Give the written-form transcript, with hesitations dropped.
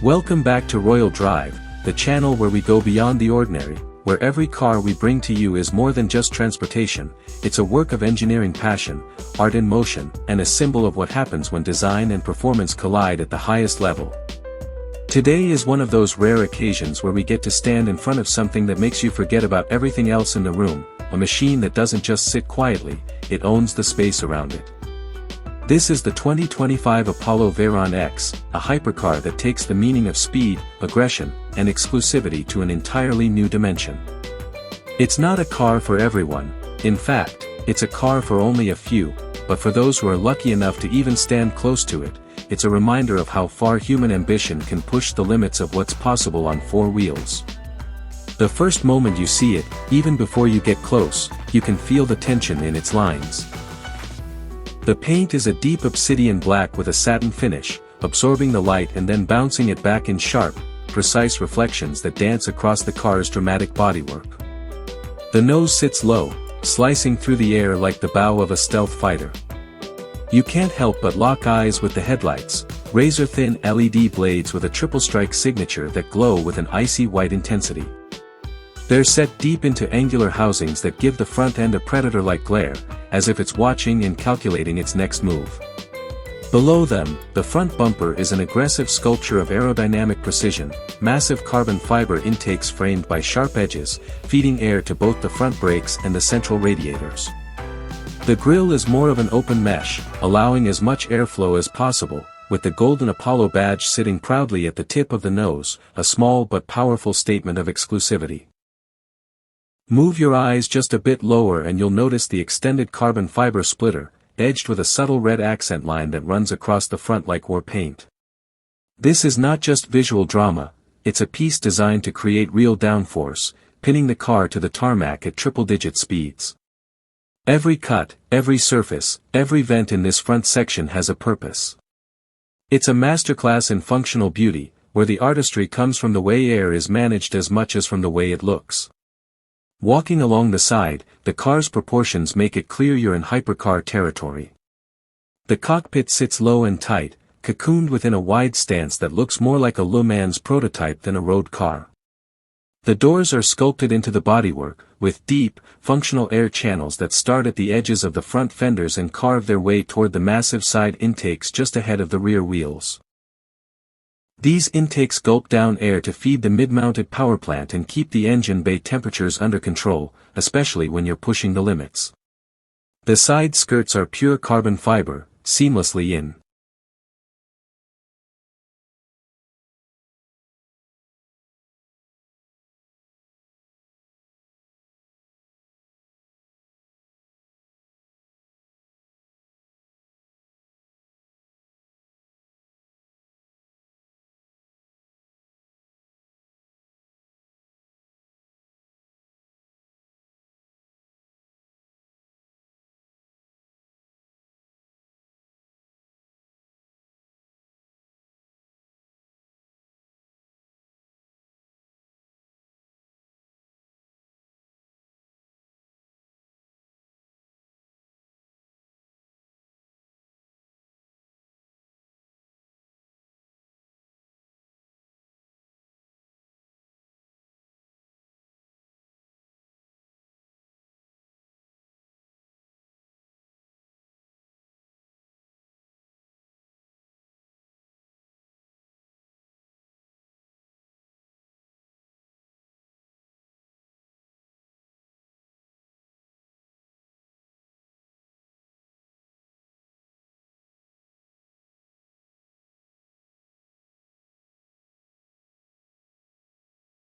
Welcome back to Royal Drive, the channel where we go beyond the ordinary, where every car we bring to you is more than just transportation, it's a work of engineering passion, art in motion, and a symbol of what happens when design and performance collide at the highest level. Today is one of those rare occasions where we get to stand in front of something that makes you forget about everything else in the room, a machine that doesn't just sit quietly, it owns the space around it. This is the 2025 Apollo Veyron X, a hypercar that takes the meaning of speed, aggression, and exclusivity to an entirely new dimension. It's not a car for everyone, in fact, it's a car for only a few, but for those who are lucky enough to even stand close to it, it's a reminder of how far human ambition can push the limits of what's possible on four wheels. The first moment you see it, even before you get close, you can feel the tension in its lines. The paint is a deep obsidian black with a satin finish, absorbing the light and then bouncing it back in sharp, precise reflections that dance across the car's dramatic bodywork. The nose sits low, slicing through the air like the bow of a stealth fighter. You can't help but lock eyes with the headlights, razor-thin LED blades with a triple-strike signature that glow with an icy white intensity. They're set deep into angular housings that give the front end a predator-like glare, as if it's watching and calculating its next move. Below them, the front bumper is an aggressive sculpture of aerodynamic precision, massive carbon fiber intakes framed by sharp edges, feeding air to both the front brakes and the central radiators. The grille is more of an open mesh, allowing as much airflow as possible, with the golden Apollo badge sitting proudly at the tip of the nose, a small but powerful statement of exclusivity. Move your eyes just a bit lower and you'll notice the extended carbon fiber splitter, edged with a subtle red accent line that runs across the front like war paint. This is not just visual drama, it's a piece designed to create real downforce, pinning the car to the tarmac at triple-digit speeds. Every cut, every surface, every vent in this front section has a purpose. It's a masterclass in functional beauty, where the artistry comes from the way air is managed as much as from the way it looks. Walking along the side, the car's proportions make it clear you're in hypercar territory. The cockpit sits low and tight, cocooned within a wide stance that looks more like a Le Mans prototype than a road car. The doors are sculpted into the bodywork, with deep, functional air channels that start at the edges of the front fenders and carve their way toward the massive side intakes just ahead of the rear wheels. These intakes gulp down air to feed the mid-mounted power plant and keep the engine bay temperatures under control, especially when you're pushing the limits. The side skirts are pure carbon fiber, seamlessly in.